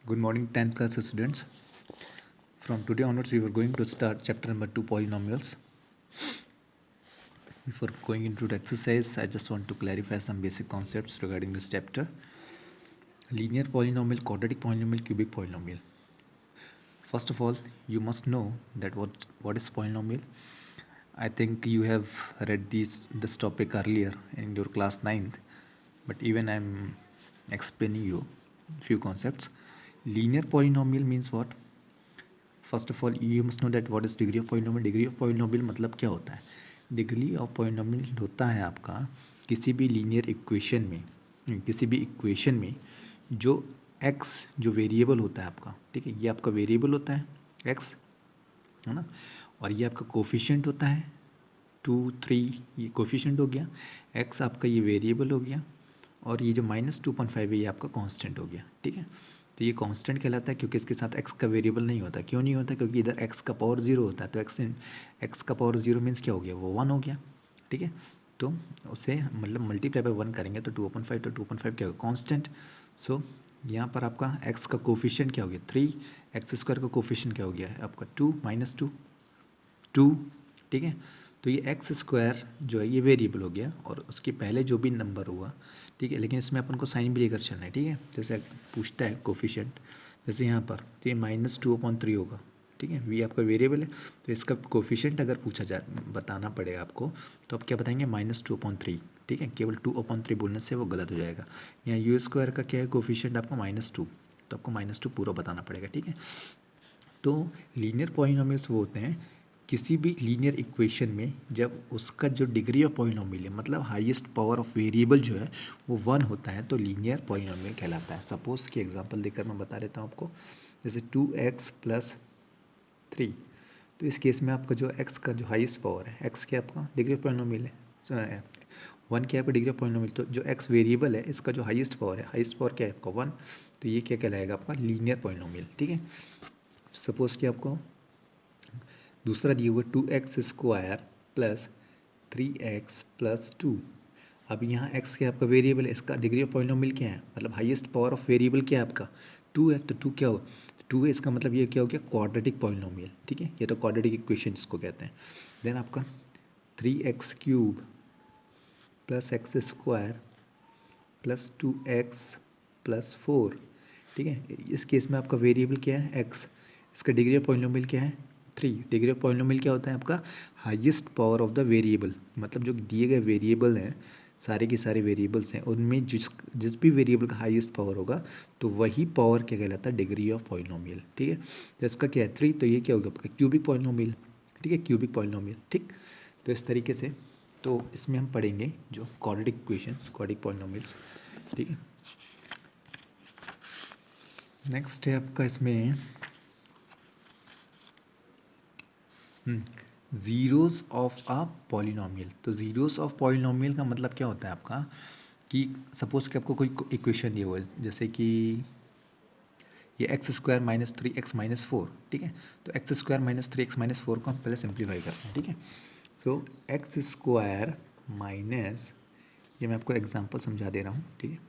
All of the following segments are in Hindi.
Good morning, 10th class students. From today onwards, we were going to start chapter number 2, polynomials. Before going into the exercise, I just want to clarify some basic concepts regarding this chapter. Linear polynomial, quadratic polynomial, cubic polynomial. First of all, you must know that what is polynomial. I think you have read this topic earlier in your class 9th, but even I'm explaining you few concepts. Linear polynomial means what? First of all you must know that what is degree of polynomial. Degree of polynomial मतलब क्या होता है? डिग्री ऑफ पॉलिनोमियल होता है आपका किसी भी लीनियर इक्वेशन में, किसी भी इक्वेशन में जो एक्स जो वेरिएबल होता है आपका, ठीक है, ये आपका वेरिएबल होता है एक्स, है ना, और ये आपका कोफिशिएंट होता है 2 3, ये कोफिशिएंट हो गया, एक्स आपका ये वेरिएबल हो गया, और ये जो -2.5 है ये आपका कांस्टेंट हो गया. ठीक है, तो ये कांस्टेंट कहलाता है क्योंकि इसके साथ एक्स का वेरिएबल नहीं होता. क्यों नहीं होता? क्योंकि इधर एक्स का पावर 0 होता है, तो एक्स का पावर 0 मीन्स क्या हो गया? वो 1 हो गया. ठीक है, तो उसे मतलब मल्टीप्लाई बाय 1 करेंगे तो 2/5, तो 2/5 क्या होगा? कांस्टेंट. सो यहाँ पर आपका एक्स का कोफिशिएंट क्या हो गया? 3. एक्स स्क्वायर का कोफिशिएंट क्या हो गया है आपका? 2 -2 2. ठीक है, तो ये एक्स स्क्वायर जो है ये वेरिएबल हो गया, और उसके पहले जो भी नंबर हुआ, ठीक है, लेकिन इसमें अपन को साइन भी लेकर चलना है. ठीक है, जैसे पूछता है कोफिशिएंट, जैसे यहाँ पर तो ये -2/3 होगा. ठीक है, वी आपका वेरिएबल है, तो इसका कोफिशिएंट अगर पूछा जाए, बताना पड़ेगा आपको, तो आप क्या बताएंगे? -2/3. ठीक है, केवल 2/3 बोलने से वो गलत हो जाएगा. यहाँ यू स्क्वायर का क्या है कोफिशिएंट आपका? -2, तो आपको -2 पूरा बताना पड़ेगा. ठीक है, तो लीनियर पॉलिनोमियल्स वो होते हैं किसी भी लीनियर इक्वेशन में जब उसका जो डिग्री ऑफ पॉलिनोमियल है, मतलब हाईएस्ट पावर ऑफ वेरिएबल जो है वो 1 होता है, तो लीनियर पॉलिनोमियल कहलाता है. सपोज की एग्जांपल देकर मैं बता देता हूँ आपको. जैसे 2x + 3, तो इस केस में आपका जो x का जो हाईएस्ट पावर है, x क्या आपका डिग्री ऑफ पॉलिनोमियल है, 1 क्या आपका डिग्री ऑफ पॉलिनोमियल, तो जो x वेरिएबल है इसका जो हाईएस्ट पावर है, हाईएस्ट पावर क्या है आपका? 1. तो ये क्या कहलाएगा? आपका लीनियर पॉलिनोमियल. ठीक है, सपोज कि आपको दूसरा दिया हुआ 2x² + 3x + 2. अब यहाँ x क्या आपका वेरिएबल है, इसका डिग्री ऑफ पॉलिनोमियल क्या है, मतलब हाईएस्ट पावर ऑफ वेरिएबल क्या है आपका? 2 है, तो 2 क्या हो? 2 है, इसका मतलब ये क्या हो गया? Quadratic polynomial. ठीक है, ये तो क्वाड्रेटिक इक्वेशन इसको कहते हैं. देन आपका 3x³ + x² + 2x + 4. ठीक है, इस केस में आपका वेरिएबल क्या है? x. इसका डिग्री ऑफ पॉलिनोमियल क्या है? 3. डिग्री ऑफ पॉलिनोमियल क्या होता है आपका? Highest power of the variable, मतलब जो दिए गए वेरिएबल हैं, सारे के सारे वेरिएबल्स हैं, उनमें जिस भी वेरिएबल का हाईएस्ट पावर होगा तो वही पावर क्या कहलाता है? Degree of polynomial. ठीक है, तो इसका क्या है? 3, तो ये क्या होगा आपका? Cubic polynomial. ठीक है, क्यूबिक पॉलिनोमियल. ठीक, तो इस तरीके से तो इसमें हम पढ़ेंगे जो क्वाड्रेटिक इक्वेशंस, क्वाड्रेटिक पॉलिनोमियल्स. ठीक है, नेक्स्ट है आपका इसमें ज़ीरोस ऑफ अ पॉलिनोमियल. तो ज़ीरोस ऑफ पॉलिनोमियल का मतलब क्या होता है आपका कि सपोज़ कि आपको कोई इक्वेशन दिया हुआ है, जैसे कि ये x² - 3x - 4. ठीक है, तो x² - 3x - 4 को हम पहले सिंप्लीफाई करते हैं. ठीक है, सो x² माइनस, ये मैं आपको एग्जांपल समझा दे रहा हूँ. ठीक है,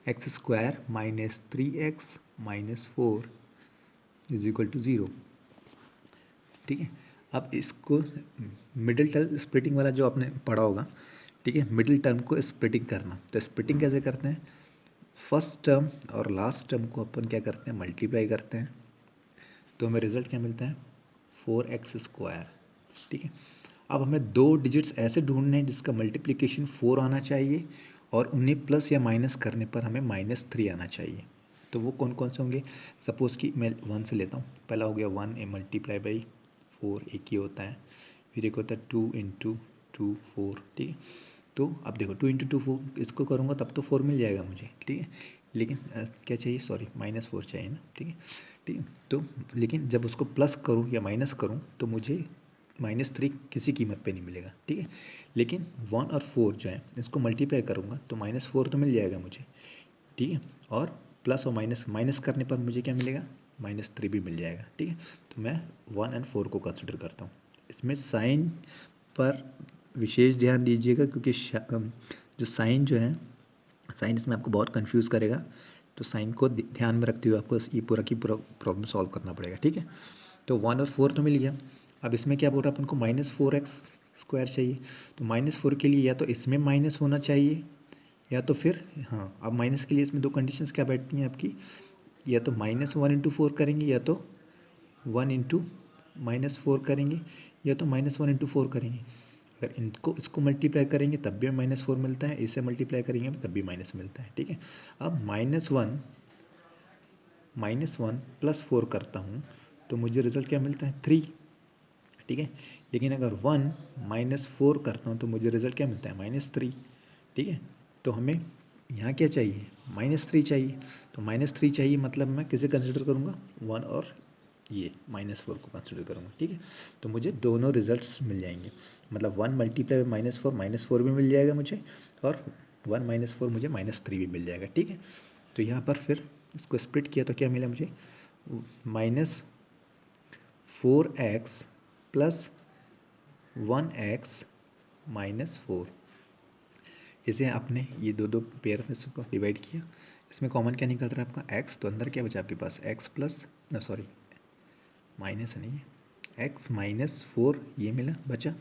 x² - 3x - 4 = 0. ठीक है, अब इसको मिडिल टर्म स्प्लिटिंग वाला जो आपने पढ़ा होगा. ठीक है, मिडिल टर्म को स्प्लिटिंग करना, तो स्प्लिटिंग कैसे करते हैं? फर्स्ट टर्म और लास्ट टर्म को अपन क्या करते हैं? मल्टीप्लाई करते हैं, तो हमें रिजल्ट क्या मिलता है? 4x². ठीक है, अब हमें 2 डिजिट्स ऐसे ढूंढने हैं जिसका मल्टीप्लिकेशन 4 आना चाहिए, और उन्हें प्लस या माइनस करने पर हमें -3 आना चाहिए. तो वो कौन कौन से होंगे? सपोज़ कि मैं 1 से लेता हूँ. पहला हो गया 1 × 4, एक ही होता है. फिर एक होता है 2 × 2 4. ठीक है, तो अब देखो 2 × 2 4 इसको करूँगा तब तो 4 मिल जाएगा मुझे. ठीक है, लेकिन क्या चाहिए? सॉरी, -4 चाहिए ना. ठीक है, ठीक है, तो लेकिन जब उसको प्लस करूँ या माइनस करूँ तो मुझे -3 किसी कीमत पे नहीं मिलेगा. ठीक है, लेकिन 1 और 4 जो है इसको मल्टीप्लाई करूँगा तो -4 तो मिल जाएगा मुझे. ठीक है, और प्लस और माइनस माइनस करने पर मुझे क्या मिलेगा? -3 भी मिल जाएगा. ठीक है, तो मैं 1 और 4 को कंसिडर करता हूँ. इसमें साइन पर विशेष ध्यान दीजिएगा, क्योंकि जो साइन जो है, साइन इसमें आपको बहुत कंफ्यूज करेगा. तो साइन को ध्यान में रखते हुए आपको ये पूरा की पूरा प्रॉब्लम सॉल्व करना पड़ेगा, ठीक है। तो 1 और 4 तो मिल गया। अब इसमें क्या बोल रहा है अपन को -4x² चाहिए। तो -4 के लिए या तो इसमें माइनस होना चाहिए या तो फिर हाँ, अब माइनस के लिए इसमें दो कंडीशंस क्या बैठती हैं आपकी, या तो -1 × 4 करेंगे या तो 1 × -4 करेंगे या तो -1 × 4 करेंगे। अगर इनको इसको मल्टीप्लाई करेंगे तब भी -4 मिलता है, इसे मल्टीप्लाई करेंगे तब भी माइनस मिलता है, ठीक है। अब -1 +4 करता हूँ तो मुझे रिजल्ट क्या मिलता है 3, ठीक है। लेकिन अगर 1 - 4 करता हूँ तो मुझे रिजल्ट क्या मिलता है -3, ठीक है। तो हमें यहाँ क्या चाहिए -3 चाहिए। तो -3 चाहिए मतलब मैं किसे कंसिडर करूँगा 1 और ये -4 को कंसिडर करूँगा, ठीक है। तो मुझे दोनों रिजल्ट्स मिल जाएंगे, मतलब 1 × -4 भी मिल जाएगा मुझे, और 1 - 4 मुझे -3 भी मिल जाएगा, ठीक है। तो यहाँ पर फिर इसको स्प्लिट किया तो क्या मिला मुझे -4x + 1x - 4। इसे आपने ये दो पेयर में इसको डिवाइड किया, इसमें कॉमन क्या निकल रहा है आपका x, तो अंदर क्या बचा आपके पास x प्लस सॉरी माइनस नहीं है x - 4 ये मिला बचा।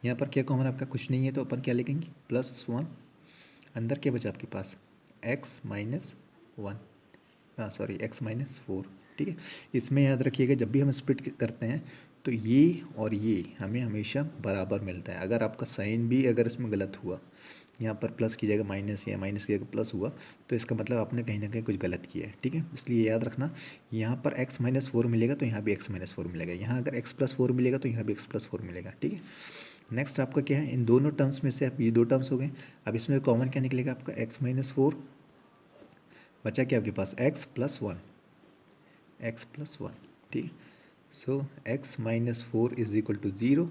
यहाँ पर क्या कॉमन आपका कुछ नहीं है तो अपन क्या लिखेंगे +1। अंदर क्या बचा आपके पास x - 1 सॉरी x - 4, ठीक है। इसमें याद रखिएगा जब भी हम स्प्लिट करते हैं तो ये और ये हमें हमेशा बराबर मिलता है। अगर आपका साइन भी अगर इसमें गलत हुआ, यहाँ पर प्लस की जगह माइनस या माइनस की जगह प्लस हुआ, तो इसका मतलब आपने कहीं ना कहीं कुछ गलत किया है, ठीक है। इसलिए याद रखना यहाँ पर x - 4 मिलेगा तो यहाँ भी x - 4 मिलेगा, यहाँ अगर x + 4 मिलेगा तो यहाँ भी x + 4 मिलेगा, ठीक है। नेक्स्ट आपका क्या है, इन दोनों टर्म्स में से आप ये दो टर्म्स हो गए। अब इसमें कॉमन क्या निकलेगा आपका x - 4 बचा क्या आपके पास x + 1, ठीक है। सो x - 4 = 0,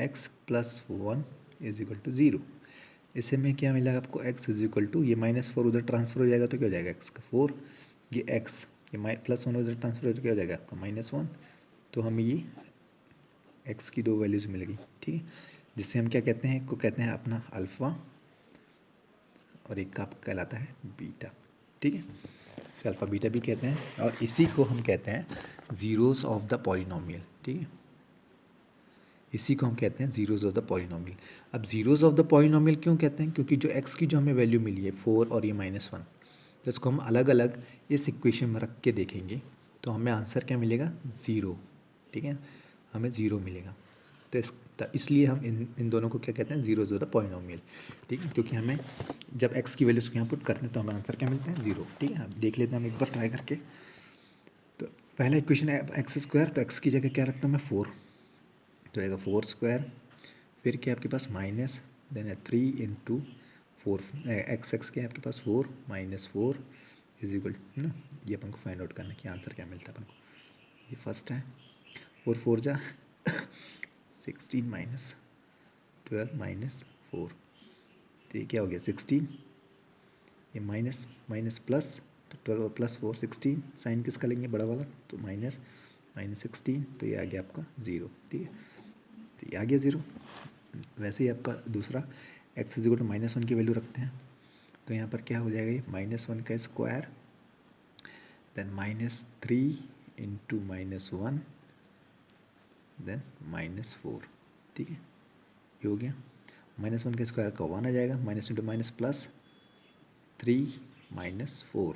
x + 1 = 0। इसे में क्या मिला आपको x ये -4 उधर ट्रांसफर हो जाएगा तो क्या हो जाएगा x का 4, ये x ये +1 उधर ट्रांसफर हो तो क्या हो जाएगा आपका -1। तो हमें ये x की दो वैल्यूज़ मिल गई, ठीक है। जिससे हम क्या कहते हैं, एक को कहते हैं अपना अल्फ़ा और एक का कहलाता है बीटा, ठीक है। इसे अल्फ़ा बीटा भी कहते हैं और इसी को हम कहते हैं ज़ीरोज़ ऑफ द पॉलिनोमियल, ठीक है। इसी को हम कहते हैं ज़ीरोज़ ऑफ द पॉलिनोमियल। अब ज़ीरोज़ ऑफ द पॉलिनोमियल क्यों कहते हैं, क्योंकि जो x की जो हमें वैल्यू मिली है 4 और ये -1, तो इसको हम अलग अलग इस इक्वेशन में रख के देखेंगे तो हमें आंसर क्या मिलेगा 0, ठीक है। हमें 0 मिलेगा। तो इसलिए हम इन दोनों को क्या कहते हैं ज़ीरोज़ ऑफ द पॉलिनोमियल, ठीक है। क्योंकि हमें जब x की वैल्यूज़ को यहाँ पुट करते हैं तो हमें आंसर क्या मिलता है 0, ठीक है। अब देख लेते हैं हम एक बार ट्राई करके। तो पहला इक्वेशन है x², तो x की जगह क्या रखता हूँ मैं 4, तो आएगा 4², फिर क्या आपके पास माइनस देन है 3 × 4 x क्या है आपके पास 4 - 4 = ना, ये अपन को फाइंड आउट करना है कि आंसर क्या मिलता है अपन को। ये फर्स्ट है 4 4 जा 16 - 12 - 4, तो ये क्या हो गया 16, ये माइनस प्लस, तो 12 + 4 16, साइन किसका लेंगे बड़ा वाला, तो -16, तो ये आ गया आपका 0, ठीक है। तो ये आ गया 0। वैसे ही आपका दूसरा x = -1 की वैल्यू रखते हैं, तो यहाँ पर क्या हो जाएगा ये -1 का स्क्वायर देन -3 × -1 देन -4, ठीक है। ये हो गया -1 का स्क्वायर का 1 आ जाएगा, माइनस इंटू माइनस प्लस 3 - 4,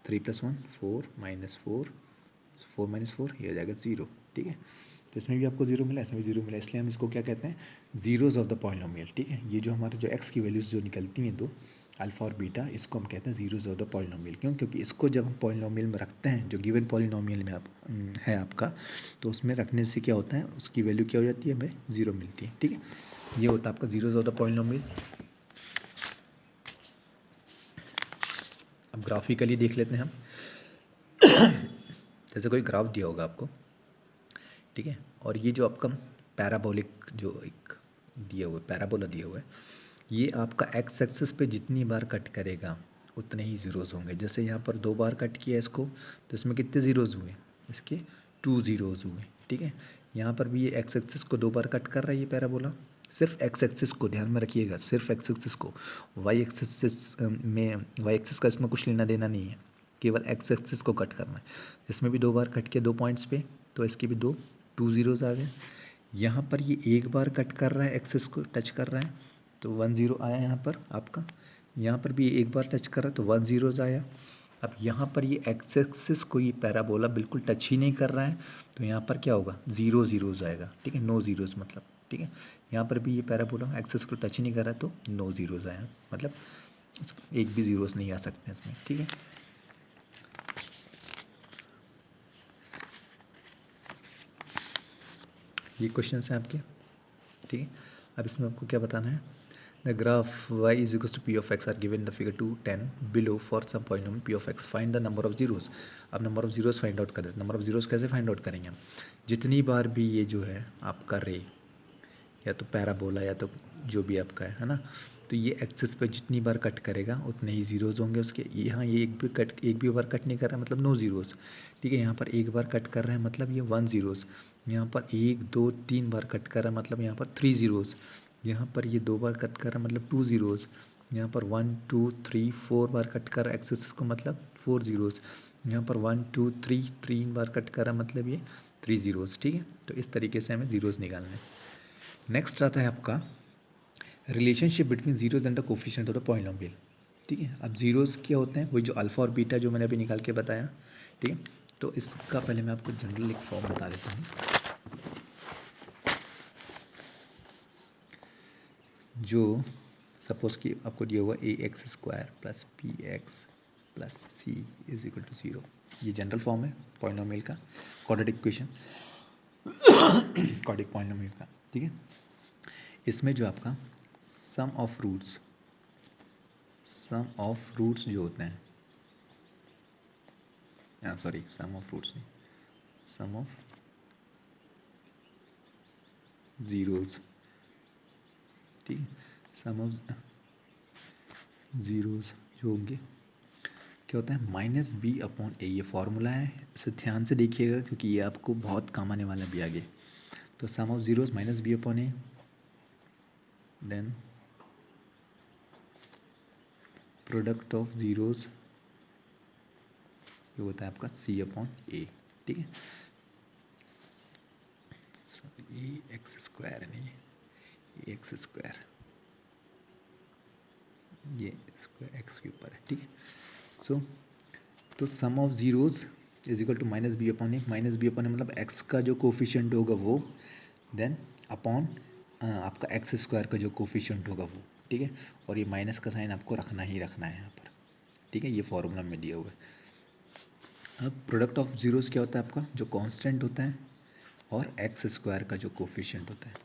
3 + 1 4 -4 4 - 4 ये हो जाएगा 0, ठीक है। तो इसमें भी आपको 0 मिला, इसमें भी 0 मिला, इसलिए हम इसको क्या कहते हैं ज़ीरोज़ ऑफ द पॉलिनोमियल, ठीक है। ये जो हमारे जो x की वैल्यूज़ जो निकलती हैं दो अल्फ़ा और बीटा, इसको हम कहते हैं ज़ीरोज़ ऑफ द पॉलिनोमियल। क्यों, क्योंकि इसको जब हम पॉलिनोमियल में रखते हैं, जो गिवन पॉलिनोमियल में है आपका, तो उसमें रखने से क्या होता है उसकी वैल्यू क्या हो जाती है, हमें 0 मिलती है, ठीक है। ये होता है आपका ज़ीरोज़ ऑफ द पॉलिनोमियल। अब ग्राफिकली देख लेते हैं हम। जैसे कोई ग्राफ दिया होगा आपको, ठीक है, और ये जो आपका पैराबोलिक जो एक दिया हुआ है, पैराबोला दिया हुआ है, ये आपका एक्स एक्सिस पे जितनी बार कट करेगा उतने ही ज़ीरोज़ होंगे। जैसे यहाँ पर 2 बार कट किया इसको, तो इसमें कितने ज़ीरोज़ हुए, इसके 2 ज़ीरोज़ हुए, ठीक है। यहाँ पर भी ये एक्स एक्सिस को 2 बार कट कर रहा है ये पैराबोला, सिर्फ एक्स एक्सिस को ध्यान में रखिएगा, सिर्फ एक्स एक्सिस को, वाई एक्सिस में वाई एक्सिस का इसमें कुछ लेना देना नहीं है, केवल एक्स एक्सिस को कट करना है। इसमें भी 2 बार कट किया 2 पॉइंट्स पे, तो इसके भी 2 ज़ीरोज़ आ गए। यहाँ पर ये एक बार कट कर रहा है, एक्सिस को टच कर रहा है, तो 1 ज़ीरो आया यहाँ पर आपका। यहाँ पर भी एक बार टच कर रहा है तो 1 ज़ीरोज़ आया। अब यहाँ पर ये एक्स एक्सिस को ये पैराबोला बिल्कुल टच ही नहीं कर रहा है, तो यहाँ पर क्या होगा, 0 ज़ीरोज़ आएगा, ठीक है, नो ज़ीरोज़ मतलब, ठीक है। यहाँ पर भी ये पैराबोला एक्सिस को टच ही नहीं कर रहा है तो नो ज़ीरोज़ आया, मतलब एक भी ज़ीरोज़ नहीं आ सकते इसमें, ठीक है। ये क्वेश्चन हैं आपके, ठीक है। अब इसमें आपको क्या बताना है, the graph y is equals to P of X are given the figure 210 below for some point P of X, find the number of zeroes. अब number of zeroes find out कर देते हैं। नंबर ऑफ जीरोज़ कैसे फाइंड आउट करेंगे हम, जितनी बार भी ये जो है आपका रे या तो पैराबोला या तो जो भी आपका है ना, तो ये एक्सिस पे जितनी बार कट करेगा उतने ही ज़ीरोज़ होंगे उसके। यहाँ ये एक भी बार कट नहीं कर रहा है मतलब नो ज़ीरोज़, ठीक है। यहाँ पर एक बार कट कर रहे हैं मतलब ये 1 ज़ीरोज़। यहाँ पर 1 2 3 बार कट कर रहा है मतलब यहाँ पर 3 ज़ीरोज़। यहाँ पर ये 2 बार कट कर रहा है मतलब 2 ज़ीरोज़। यहाँ पर 1 2 3 4 बार कट कर रहा है एक्सिस को मतलब 4 ज़ीरोज़। यहाँ पर 1 2 3 बार कट कर रहा है मतलब ये 3 ज़ीरोज़, ठीक है। तो इस तरीके से हमें ज़ीरोज़ निकालने हैं। नेक्स्ट आता है आपका relationship between zeros and the coefficient of the polynomial, ठीक है। अब जीरोज़ क्या होते हैं, वही जो अल्फ़ा और बीटा जो मैंने अभी निकाल के बताया, ठीक है। तो इसका पहले मैं आपको जनरल एक फॉर्म बता देता हूँ। जो सपोज कि आपको दिया हुआ A X square plus P X plus C is equal to 0, ये जनरल फॉर्म है पॉलिनोमियल का, क्वाड्रेटिक इक्वेशन क्वाड्रेटिक पॉलिनोमियल का, ठीक है। इसमें जो आपका सम ऑफ रूट्स जो होते हैं, सॉरी सम ऑफ रूट्स नहीं, सम ऑफ ज़ीरोज़, ठीक है। सम ऑफ ज़ीरोज़ जो होंगे क्या होता है, माइनस बी अपॉन ए, ये फॉर्मूला है, इसे ध्यान से देखिएगा क्योंकि ये आपको बहुत काम आने वाला भी आगे। तो sum of zeroes minus B upon A, then product of zeroes ये होता है आपका सी अपॉन ए, ठीक है। ये एक्स स्क्वायर है, नहीं ये एक्स स्क्वायर, ये स्क्वायर एक्स के ऊपर है, ठीक है। सो तो sum of zeroes is equal to minus B upon A, minus B upon A मतलब एक्स का जो कोफिशिएंट होगा वो, देन अपॉन आपका एक्स स्क्वायर का जो कोफिशिएंट होगा वो, ठीक है। और ये माइनस का साइन आपको रखना ही रखना है यहाँ पर, ठीक है, ये फॉर्मूला में दिया हुआ है। अब प्रोडक्ट ऑफ ज़ीरोज़ क्या होता है आपका, जो कांस्टेंट होता है और एक्स स्क्वायर का जो कोफिशिएंट होता है,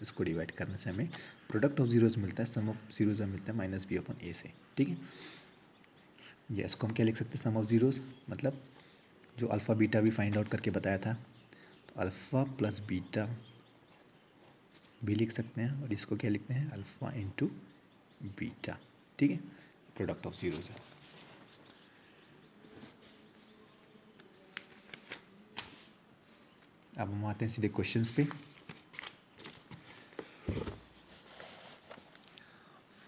इसको डिवाइड करने से हमें प्रोडक्ट ऑफ ज़ीरोज़ मिलता है, सम ऑफ ज़ीरोज़ मिलता है माइनस बी अपॉन ए से, ठीक है। ये इसको हम क्या लिख सकते हैं, सम ऑफ ज़ीरोज़ मतलब जो अल्फ़ा बीटा भी फाइंड आउट करके बताया था, तो अल्फ़ा प्लस बीटा भी लिख सकते हैं, और इसको क्या लिखते हैं, अल्फ़ा इंटू बीटा, ठीक है, प्रोडक्ट ऑफ ज़ीरोज़ है। अब हम आते हैं सीधे क्वेश्चंस पे।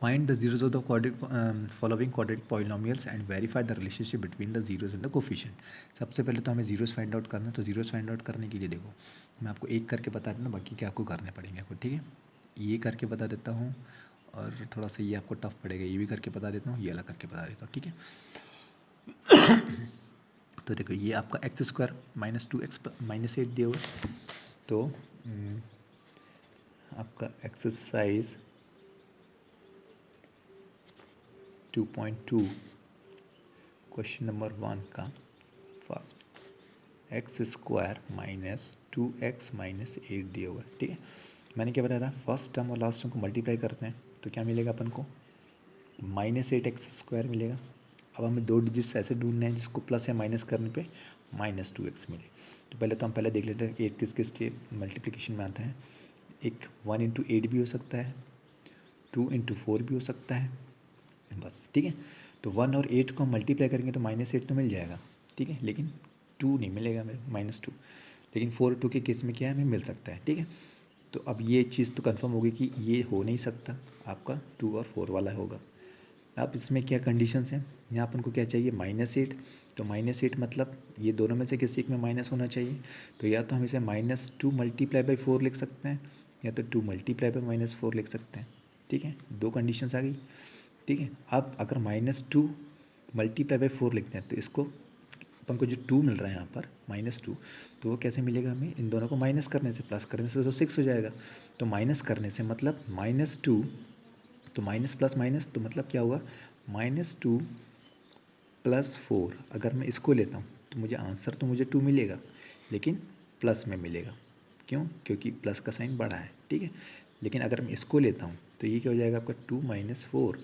Find the zeros of the following quadratic polynomials and verify the relationship between the zeros and the coefficient. सबसे पहले तो हमें जीरोज फाइंड आउट करना है, तो जीरोज फाइंड आउट करने के लिए देखो मैं आपको एक करके बता देता हूँ, बाकी क्या आपको करने पड़ेंगे आपको, ठीक है। ये करके बता देता हूँ और थोड़ा सा ये आपको टफ पड़ेगा, ये भी करके बता देता हूँ, ये अलग करके बता देता हूँ, ठीक है। तो देखो ये आपका X square minus 2x minus 8 दिया हुआ है, तो आपका एक्सरसाइज 2.2 क्वेश्चन नंबर 1 का first x square minus 2x minus 8 दिया हुआ है, ठीक है। मैंने क्या बताया था, फर्स्ट टर्म और लास्ट टर्म को मल्टीप्लाई करते हैं तो क्या मिलेगा अपन को, माइनस 8x स्क्वायर मिलेगा। अब हमें 2 डिजिट्स ऐसे ढूंढने हैं जिसको प्लस या माइनस करने पे माइनस 2x मिले। तो पहले तो हम देख लेते हैं 8 किस किस के मल्टीप्लिकेशन में आता है। एक 1 इंटू 8 भी हो सकता है, 2 इंटू 4 भी हो सकता है, बस, ठीक है। तो 1 और 8 को हम मल्टीप्लाई करेंगे तो माइनस 8 तो मिल जाएगा, ठीक है, लेकिन 2 नहीं मिलेगा हमें, माइनस 2, लेकिन 4 2 के केस में क्या है, हमें मिल सकता है, ठीक है। तो अब ये चीज़ तो कंफर्म होगी कि ये हो नहीं सकता, आपका 2 और 4 वाला होगा। अब इसमें क्या कंडीशंस हैं, यहाँ अपन को क्या चाहिए -8, तो -8 मतलब ये दोनों में से किसी एक में माइनस होना चाहिए। तो या तो हम इसे -2 मल्टीप्लाई बाई 4 लिख सकते हैं, या तो 2 मल्टीप्लाई बाई -4 लिख सकते हैं। ठीक है, दो कंडीशंस आ गई। ठीक है, अब अगर -2 मल्टीप्लाई बाई 4 लिखते हैं तो इसको अपन को जो 2 मिल रहा है यहाँ पर -2, तो वो कैसे मिलेगा हमें, इन दोनों को माइनस करने से, प्लस करने से तो 6 हो जाएगा। तो माइनस करने से मतलब -2, तो माइनस प्लस माइनस तो मतलब क्या हुआ, -2 + 4। अगर मैं इसको लेता हूँ तो मुझे आंसर तो मुझे 2 मिलेगा, लेकिन प्लस में मिलेगा। क्यों, क्योंकि प्लस का साइन बड़ा है। ठीक है, लेकिन अगर मैं इसको लेता हूँ तो ये क्या हो जाएगा आपका 2 - 4,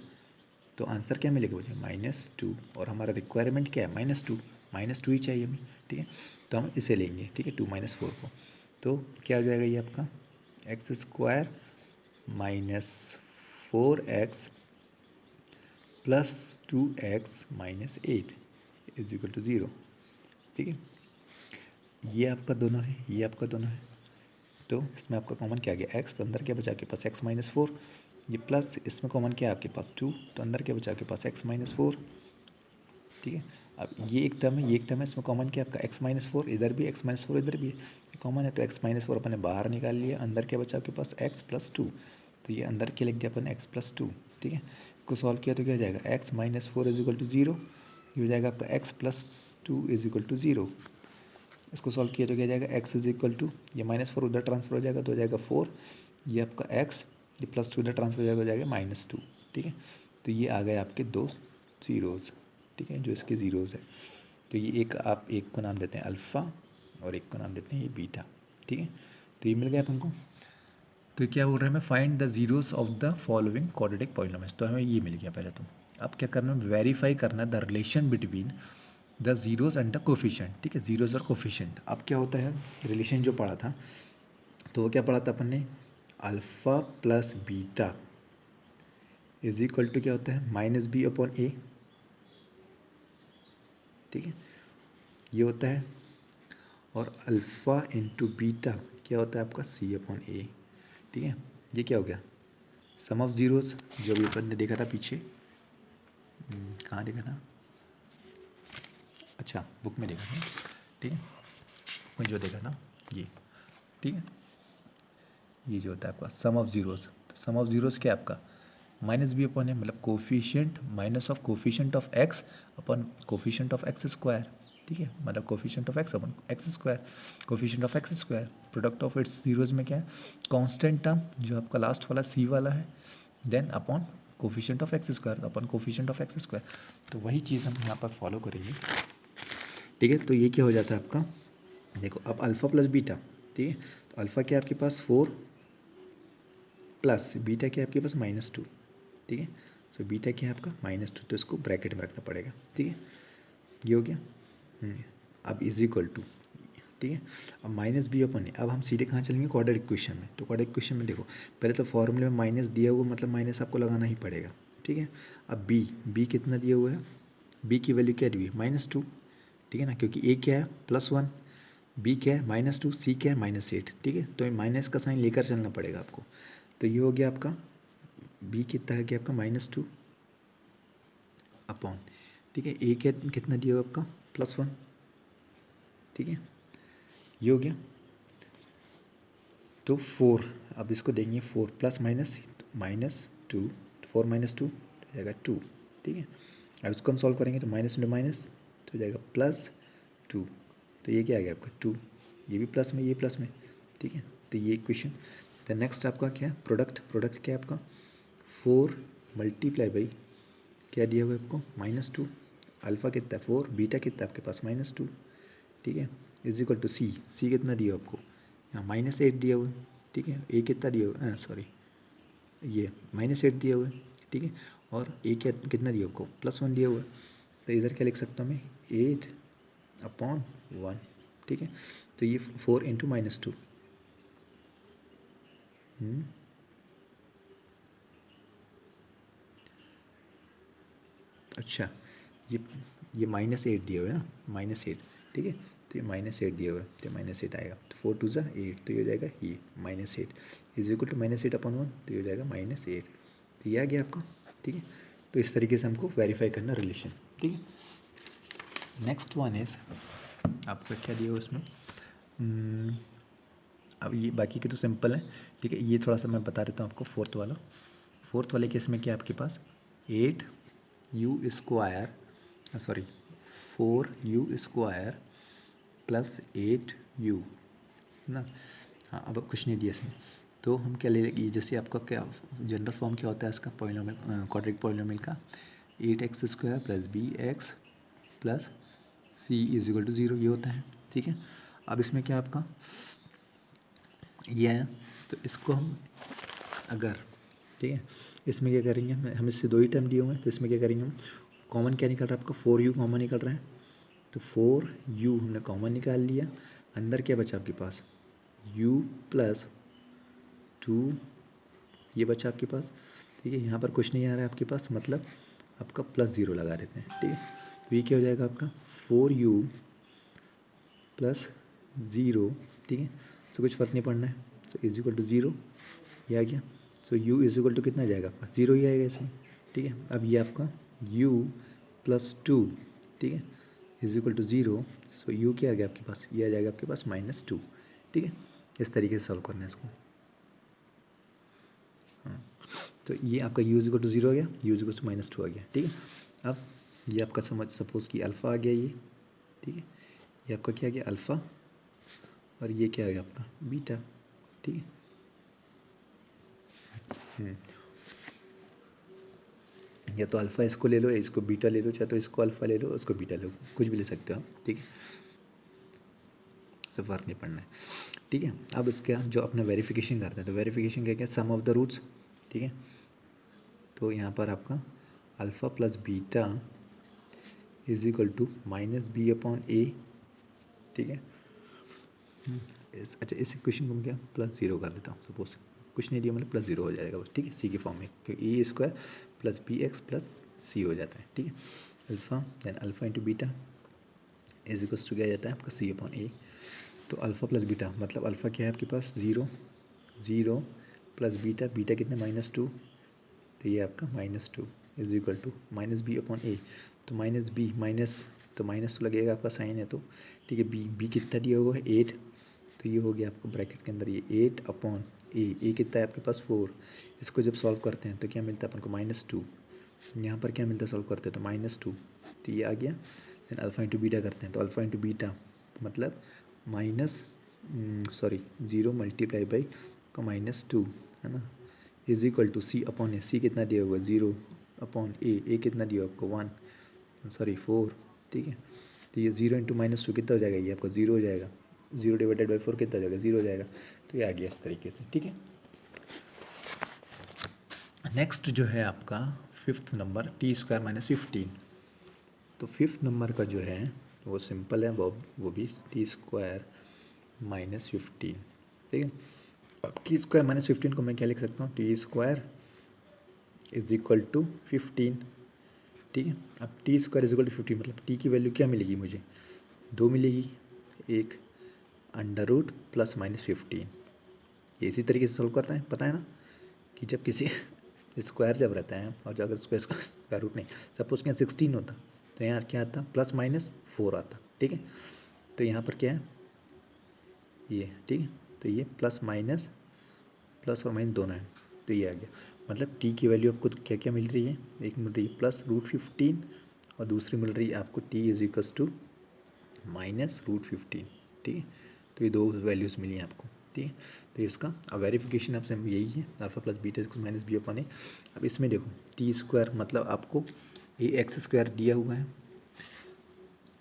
तो आंसर क्या मिलेगा मुझे -2, और हमारा रिक्वायरमेंट क्या है -2, -2 ही चाहिए हमें। ठीक है, तो हम इसे लेंगे। ठीक है, 2 - 4 को, तो क्या हो जाएगा ये आपका x² - 4x + 2x - 8 = 0। ठीक है, ये आपका दोनों है, ये आपका दोनों है, तो इसमें आपका कॉमन क्या आ गया x, तो अंदर क्या बचा आपके पास x - 4, ये प्लस इसमें कॉमन क्या है आपके पास 2, तो अंदर क्या बचा आपके पास x - 4। ठीक है, अब ये एक टर्म है, ये एक टर्म है, इसमें कॉमन क्या है आपका x - 4, इधर भी x - 4 इधर भी है, कॉमन है, तो x - 4 अपन ने बाहर निकाल लिया, अंदर क्या बचा आपके पास x + 2, तो ये अंदर क्या लिख दिया अपन x + 2। ठीक है, इसको सॉल्व किया तो क्या हो जाएगा x - 4 = 0, ये हो जाएगा आपका x + 2 = 0। इसको सॉल्व किया तो क्या जाएगा x = ये -4 उधर ट्रांसफर हो जाएगा तो हो जाएगा 4, ये आपका x, ये +2 उधर ट्रांसफर हो जाएगा, हो जाएगा -2। ठीक है, तो ये आ गए आपके दो ज़ीरोज़। ठीक है, जो इसके ज़ीरोज़ है, तो ये एक आप एक को नाम देते हैं अल्फ़ा और एक को नाम देते हैं ये बीटा। ठीक है, तो ये मिल गया अपन को। तो क्या बोल रहे हैं, हमें find the zeros of the following quadratic polynomials, तो हमें ये मिल गया पहले तो। अब क्या करना है, वेरीफाई करना the relation between the zeros and the coefficient. ठीक है, ज़ीरोज़ और कोफिशेंट। अब क्या होता है, रिलेशन जो पढ़ा था, तो वो क्या पढ़ा था अपन ने, अल्फ़ा + बीटा = क्या होता है -b/a। ठीक है, ये होता है, और अल्फ़ा × बीटा क्या होता है आपका c/a। ठीक है, ये क्या हो गया, सम ऑफ ज़ीरोज़, जो भी अपन ने देखा था पीछे, कहाँ देखा था, अच्छा बुक में देखा था। ठीक है, वही जो देखा था ये। ठीक है, ये जो होता है आपका सम ऑफ ज़ीरोज़, तो सम ऑफ ज़ीरोज़ क्या है आपका -b/a, मतलब coefficient minus of coefficient of x upon coefficient of x²। ठीक है, मतलब coefficient of x upon x², coefficient of x², product of it's zeros में क्या है, कांस्टेंट टर्म जो आपका लास्ट वाला c वाला है, then upon coefficient of x², upon coefficient of x², तो वही चीज़ हम यहाँ पर फॉलो करेंगे। ठीक है, तो ये क्या हो जाता है आपका, देखो अब अल्फ़ा + बीटा। ठीक है, तो अल्फ़ा क्या है आपके पास 4 प्लस बीटा क्या है आपके पास -2। ठीक है, सो बीटा क्या है आपका -2, तो इसको ब्रैकेट में रखना पड़ेगा। ठीक है, ये हो गया। अब = ठीक है, अब -b/a, अब हम सीधे कहाँ चलेंगे, क्वाड्रेटिक इक्वेशन में। तो क्वाड्रेटिक इक्वेशन में देखो, पहले तो फॉर्मूले में माइनस दिया हुआ, मतलब माइनस आपको लगाना ही पड़ेगा। ठीक है, अब b कितना दिया हुआ है, b की वैल्यू क्या दी हुई है -2। ठीक है ना, क्योंकि a क्या है +1, b क्या है -2, c क्या है -8। ठीक है, तो माइनस का साइन लेकर चलना पड़ेगा आपको। तो ये हो गया आपका b कितना है, क्या आपका -2 अपॉन, ठीक है, a क्या कितना दिया हुआ आपका +1। ठीक है, ये हो गया, तो 4, अब इसको देंगे 4 + -2, 4 - 2 हो जाएगा 2। ठीक है, अब इसको हम सॉल्व करेंगे तो माइनस इंटू माइनस तो हो जाएगा +2, तो ये क्या आ गया आपका 2, ये भी प्लस में, ये प्लस में। ठीक है, तो ये इक्वेशन। द नेक्स्ट आपका क्या है, प्रोडक्ट क्या है आपका 4 × क्या दिया हुआ है आपको -2, अल्फ़ा कितना है 4, बीटा कितना है आपके पास -2। ठीक है, = c कितना दिया आपको, यहाँ -8 दिया हुआ है। ठीक है, a कितना दिया हुआ है, सॉरी ये -8 दिया हुआ है। ठीक है, और a क्या कितना दिया आपको +1 दिया हुआ है, तो इधर क्या लिख सकता हूँ मैं 8/1। ठीक है, तो ये 4 × -2, अच्छा, ये -8 दिया हुआ है ना, -8। ठीक है, तो ये -8 दिया हुआ है, तो -8 आएगा। तो 4 2 ज़ा 8, तो ये हो जाएगा ये -8 इज इक्वल टू -8/1, तो ये हो जाएगा -8। तो ये आ गया आपका, ठीक है। तो इस तरीके से हमको वेरीफाई करना रिलेशन, ठीक है। नेक्स्ट वन इज आपका क्या दिया हुआ उसमें, अब ये बाकी के तो सिंपल है, ठीक है। ये थोड़ा सा मैं बता देता हूँ आपको फोर्थ वाला। फोर्थ वाले केस में क्या आपके पास 8u² sorry 4u² plus 8u ना। हाँ, अब कुछ नहीं दिया इसमें, तो हम क्या ले लेंगे, जैसे आपका क्या जनरल फॉर्म क्या होता है इसका पॉलिनोमियल, क्वाड्रेटिक पॉलिनोमियल का 8x² plus bx plus c is equal to 0, ये होता है, ठीक है। अब इसमें क्या आपका ये है, तो इसको हम अगर, ठीक है, इसमें क्या करेंगे, हम इससे 2 ही टर्म दिए हुए हैं, तो इसमें क्या करेंगे हम, कॉमन क्या निकल रहा है आपका 4u कॉमन निकल रहा है, तो 4u हमने कॉमन निकाल लिया। अंदर क्या बचा आपके पास u प्लस 2 ये बचा आपके पास, ठीक है। यहाँ पर कुछ नहीं आ रहा है आपके पास, मतलब आपका +0 लगा देते हैं, ठीक है। तो ये क्या हो जाएगा आपका 4u प्लस 0, ठीक है। सो कुछ फ़र्क नहीं पड़ना है, सो इज इक्वल टू 0, ये आ गया। सो u इज इक्वल टू कितना जाएगा आपका 0 ही आएगा इसमें, ठीक है। अब ये आपका u प्लस 2, ठीक है, is equal to 0। So u क्या आ गया आपके पास, ये आ जाएगा आपके पास -2, ठीक है। इस तरीके से सॉल्व करना है इसको। हाँ, तो ये आपका u इज इक्वल टू 0 आ गया, u इज इक्वल टू -2 आ गया, ठीक है। अब ये आपका सपोज कि अल्फ़ा आ गया ये, ठीक है। ये आपका क्या आ गया अल्फ़ा, और ये क्या आ गया आपका बीटा, ठीक है। या तो अल्फ़ा इसको ले लो, या इसको बीटा ले लो, चाहे तो इसको अल्फ़ा ले लो, इसको बीटा ले लो, कुछ भी ले सकते हो आप, ठीक है। इससे फ़र्क नहीं पड़ना है, ठीक है। अब इसका जो अपना वेरिफिकेशन करते हैं, तो वेरिफिकेशन क्या क्या, सम ऑफ द रूट्स, ठीक है। तो यहाँ पर आपका alpha plus beta is equal to -b/a, ठीक है। अच्छा, इस इक्वेशन को मैं क्या +0 कर देता हूँ, सपोज कुछ नहीं दिया मतलब +0 हो जाएगा बस, ठीक है, सी के फॉर्म में, क्योंकि a² plus bx plus c हो जाता है, ठीक है। Alpha then alpha into beta is equals to क्या जाता है आपका c/a। तो अल्फ़ा प्लस बीटा मतलब अल्फ़ा क्या है आपके पास 0 प्लस बीटा, बीटा कितने -2, तो ये आपका -2 इज इक्वल टू -b/a। तो -b माइनस, तो माइनस तो लगेगा आपका साइन है तो, ठीक है। b कितना दिया हुआ है 8, तो ये हो गया आपको ब्रैकेट के अंदर ये 8/a कितना है आपके पास 4। इसको जब सॉल्व करते हैं तो क्या मिलता है अपन को -2, यहाँ पर क्या मिलता है सॉल्व करते हैं तो -2, तो ये आ गया। देन अल्फ़ा इंटू बीटा करते हैं, तो अल्फ़ा इंटू बीटा मतलब -0 मल्टीप्लाई बाई -2 है ना, इज इक्वल टू c/a। सी कितना दिया हुआ है 0/a, कितना दिया आपको 4, ठीक है। तो ये 0 इंटू -2 कितना हो जाएगा, ये आपका 0 हो जाएगा, 0 डिवाइडेड बाई 4 कितना हो जाएगा 0 हो जाएगा। तो ये आ गया इस तरीके से, ठीक है। नेक्स्ट जो है आपका 5th नंबर t² - 15। तो 5th नंबर का जो है वो सिंपल है, वो भी t² - 15, ठीक है। अब t² - 15 को मैं क्या लिख सकता हूँ, t² इज इक्वल टू 15, ठीक है। अब t² इज इक्वल टू 15 मतलब t की वैल्यू क्या मिलेगी मुझे 2 मिलेगी, एक √ प्लस -15। ये इसी तरीके से सॉल्व करता है, पता है ना कि जब किसी स्क्वायर जब रहता है और जब अगर स्क्वायर रूट नहीं, सपोज क्या 16 होता तो यहाँ क्या आता +-4 आता, ठीक है। तो यहाँ पर क्या है ये, ठीक है। तो ये प्लस और माइनस दोनों है, तो ये आ गया। मतलब t की वैल्यू आपको क्या क्या मिल रही है, एक मिल रही है +√15 और दूसरी मिल रही है आपको t इज इक्वल्स टू -√15, ठीक है। तो ये 2 वैल्यूज़ मिली हैं आपको, ठीक है। तो इसका अब वेरिफिकेशन आपसे यही है, alpha plus beta equal -b/a। अब इसमें देखो t² मतलब आपको ax² दिया हुआ है,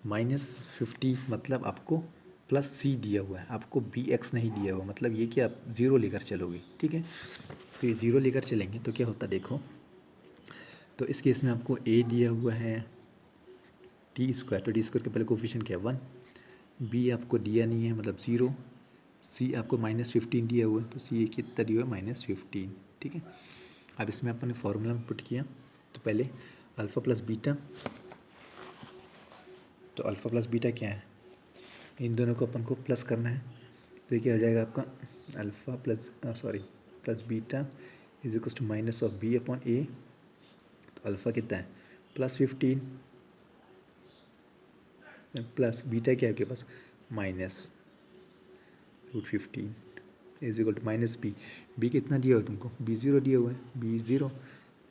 -50 मतलब आपको +c दिया हुआ है, आपको bx नहीं दिया हुआ, मतलब ये कि आप 0 लेकर चलोगे, ठीक है। तो ये 0 लेकर चलेंगे तो क्या होता देखो, तो इस केस में आपको a दिया हुआ है t², तो t² के पहले कोफिशिएंट क्या है 1, b आपको दिया नहीं है मतलब 0, c आपको -15 दिया हुआ है, तो c कितना दिया हुआ है -15, ठीक है। अब इसमें अपन ने फॉर्मूला में पुट किया, तो पहले अल्फ़ा प्लस बीटा, तो अल्फ़ा प्लस बीटा क्या है इन दोनों को अपन को प्लस करना है, तो ये क्या हो जाएगा आपका alpha plus plus beta is equal to minus of B upon A. तो अल्फ़ा कितना है +15 प्लस बीटा क्या है आपके पास -√15 is equal to minus B कितना दिया हुआ तुमको B0 दिया हुआ है B0,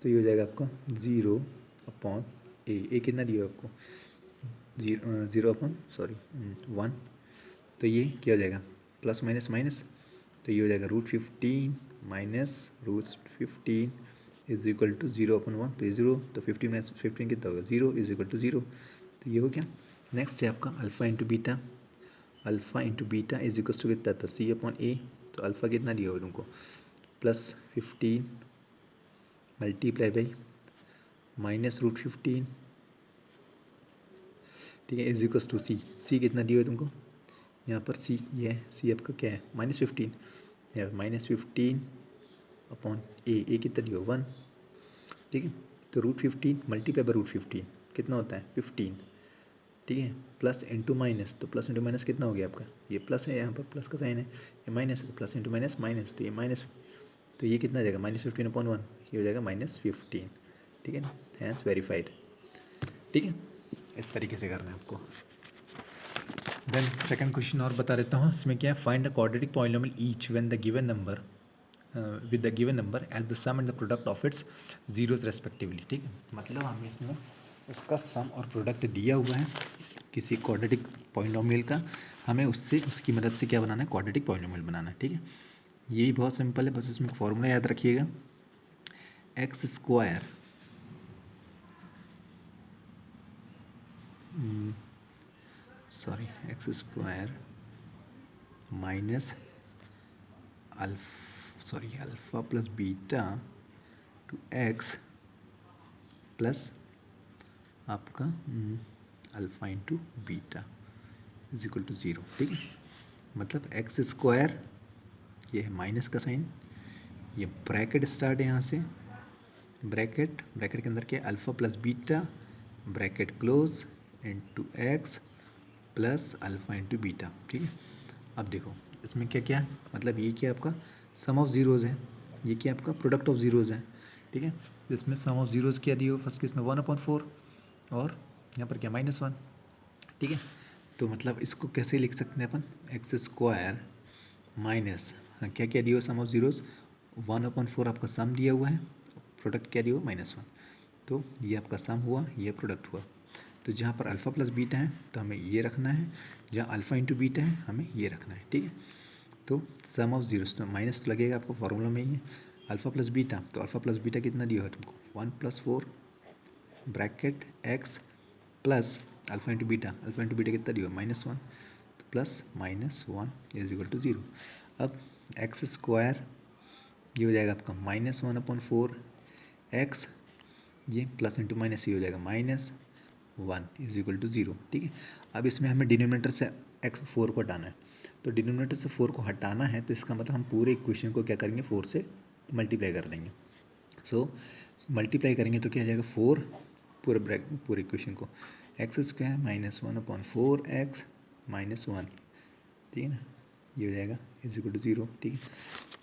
तो ये हो जाएगा आपका 0 अपॉन ए कितना दिया हुआ आपको 1, तो ये क्या हो जाएगा प्लस माइनस माइनस, तो ये हो जाएगा √15 माइनस √15 इज इक्वल टू 0/1, तो ये 0, तो 15 माइनस 15 कितना होगा 0 इज इक्वल टू 0, तो ये हो गया। नेक्स्ट है आपका alpha into beta is equal to कितना था C/A, तो अल्फ़ा कितना दिया हुआ तुमको +15 मल्टीप्लाई बाई -√15, ठीक है, इज इक्वल टू सी कितना दिया हुआ तुमको यहाँ पर सी, ये है सी आपका क्या है -15, यहाँ पर -15 अपॉन ए कितना दिया 1, ठीक है, तो √15 मल्टीप्लाई बाई √15 कितना होता है 15, ठीक है, प्लस इंटू माइनस, तो प्लस इंटू माइनस कितना हो गया आपका, ये प्लस है यहाँ पर प्लस का साइन है, ये माइनस है तो प्लस इंटू माइनस माइनस, तो ये माइनस, तो ये कितना आ जाएगा -15/1, ये हो जाएगा -15, ठीक है ना, हैंस वेरीफाइड, ठीक है, इस तरीके से करना है आपको। देन सेकंड क्वेश्चन और बता देता हूँ, इसमें क्या है, find the quadratic polynomial each when the given number with the given number as the sum and the product of its zeros respectively, ठीक है, मतलब हमें इसमें उसका सम और प्रोडक्ट दिया हुआ है किसी क्वाड्रेटिक पॉलिनोमियल का, हमें उससे उसकी मदद से क्या बनाना है क्वाड्रेटिक पॉलिनोमियल बनाना है, ठीक है, यही बहुत सिंपल है, बस इसमें फॉर्मूला याद रखिएगा, X square minus alpha plus beta to X plus आपका alpha into beta is equal to 0, ठीक है, मतलब एक्स स्क्वायर, ये है माइनस का साइन, ये ब्रैकेट स्टार्ट है यहाँ से, ब्रैकेट के अंदर क्या alpha plus beta bracket close into x plus alpha into beta, ठीक है। अब देखो इसमें क्या क्या है, मतलब ये क्या आपका सम ऑफ ज़ीरोज़ है, ये क्या आपका प्रोडक्ट ऑफ ज़ीरोज़ है, ठीक है, इसमें सम ऑफ ज़ीरोज़ क्या दिए हो फर्स्ट केस में 1/4 और यहाँ पर क्या -1, ठीक है, तो मतलब इसको कैसे लिख सकते हैं अपन, एक्स स्क्वायर माइनस क्या क्या दिया हो सम ऑफ ज़ीरोज़ 1/4 आपका सम दिया हुआ है, प्रोडक्ट क्या दिया हो -1, तो ये आपका सम हुआ, ये प्रोडक्ट हुआ, तो जहाँ पर अल्फ़ा प्लस बीटा है तो हमें ये रखना है, जहाँ अल्फ़ा इंटू बीटा है हमें ये रखना है, ठीक है, तो सम ऑफ जीरोस, तो माइनस तो लगेगा आपको फॉर्मूला में ही है, अल्फ़ा प्लस बीटा, तो अल्फ़ा प्लस बीटा कितना दिया है तुमको 1+4 bracket x plus alpha into beta कितना दिया -1, तो प्लस -1 इज इक्वल टू 0। अब एक्स स्क्वायर ये हो जाएगा आपका -1/4 एक्स, ये प्लस इंटू माइनस ये हो जाएगा -1 इज इक्वल टू 0, ठीक है। अब इसमें हमें डिनोमिनेटर से x4 को हटाना है, तो डिनोमिनेटर से 4 को हटाना है, तो इसका मतलब हम पूरे इक्वेशन को क्या करेंगे 4 से मल्टीप्लाई कर देंगे, सो मल्टीप्लाई करेंगे तो क्या आ जाएगा 4 पूरे इक्वेशन को एक्स स्क्वायर -1/4 एक्स -1, ठीक है ना, ये हो जाएगा इज इक्वल टू 0, ठीक है।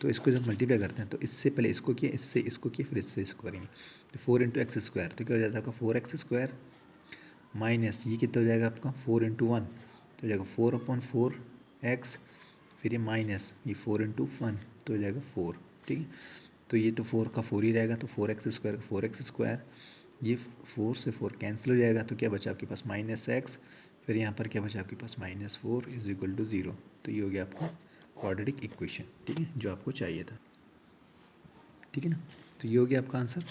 तो इसको जब मल्टीप्लाई करते हैं तो इससे पहले इसको किया, इससे इसको किया, फिर इससे इसको करेंगे, तो 4 इंटू एक्स स्क्वायर, तो क्या हो जाता है आपका 4x स्क्वायर माइनस ये कितना हो जाएगा आपका 4 इंटू 1, तो हो जाएगा 4/4 एक्स, फिर ये माइनस ये 4 इंटू 1, तो हो जाएगा 4, ठीक है, तो ये तो 4 का 4 ही रहेगा, तो 4x स्क्वायर, ये 4 से 4 कैंसिल हो जाएगा, तो क्या बचा आपके पास -x, फिर यहाँ पर क्या बचा आपके पास -4 इज इक्वल टू 0, तो ये हो गया आपका क्वाड्रेटिक इक्वेशन, ठीक है, जो आपको चाहिए था, ठीक है ना, तो ये हो गया आपका आंसर।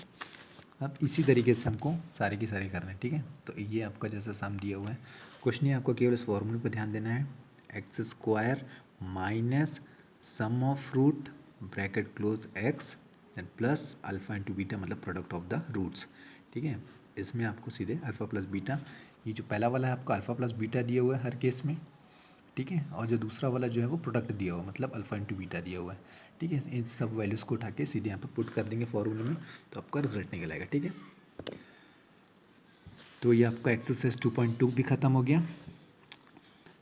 अब इसी तरीके से हमको सारे की सारे करना है, ठीक है, तो ये आपका जैसा सम दिया हुआ है, क्वेश्चन है आपको केवल इस फॉर्मूले पर ध्यान देना है, x square minus sum of root bracket close x and plus alpha into beta, मतलब प्रोडक्ट ऑफ द रूट्स, ठीक है, इसमें आपको सीधे अल्फ़ा प्लस बीटा, ये जो पहला वाला है आपका अल्फ़ा प्लस बीटा दिया हुआ है हर केस में, ठीक है, और जो दूसरा वाला जो है वो प्रोडक्ट दिया हुआ है, मतलब अल्फ़ा इंटू बीटा दिया हुआ है, ठीक है, इन सब वैल्यूज़ को उठा के सीधे यहाँ पर पुट कर देंगे फॉर्मूले में, तो आपका रिजल्ट निकल आएगा, ठीक है। तो ये आपका एक्सरसाइज 2.2 भी ख़त्म हो गया।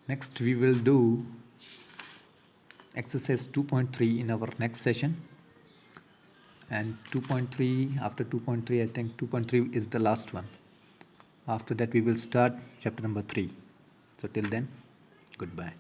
Next we will do exercise 2.3 in our next session, and 2.3, after 2.3 I think 2.3 is the last one. After that we will start chapter number 3. So till then, goodbye.